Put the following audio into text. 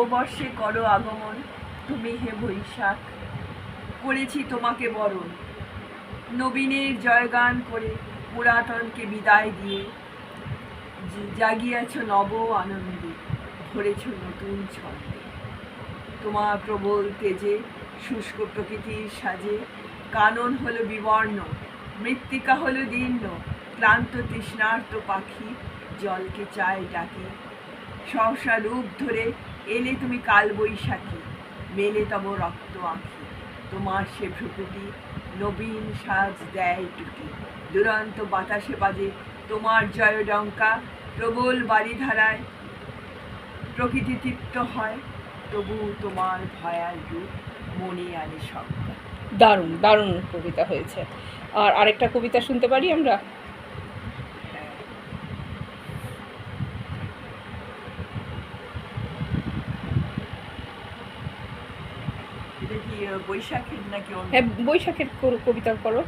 নববর্ষে করো আগমন, তুমি হে বৈশাখ। করেছি তোমাকে বরণ, নবীনের জয়গান করে পুরাতনকে বিদায় দিয়ে জাগিয়েছ নব আনন্দে, ভরেছ নতুন ছন্দে। তোমার প্রবল তেজে শুষ্ক প্রকৃতির সাজে কানন হলো বিবর্ণ, মৃত্তিকা হলো দীর্ণ, ক্লান্ত তৃষ্ণার্ত পাখি জলকে চায় ডাকি। সহসা রূপ ধরে এলে তুমি কালবৈশাখী, মেলে তব রক্ত আঁখি। তোমার সে ভ্রুকুটি নবীন সাজ দেয় টুকি, দুরন্ত বাতাসে বাজে তোমার জয়ডঙ্কা। প্রবল বারিধারায় প্রকৃতি তৃপ্ত হয়, তবু তোমার ভয়াল রূপ মনে আনে শঙ্কা। দারুণ দারুণ কবিতা হয়েছে। আর আরেকটা কবিতা শুনতে পারি আমরা? হ্যাঁ, এটা কি বৈশাখের নাকি অন্য? হ্যাঁ, বৈশাখের কবিতা করো।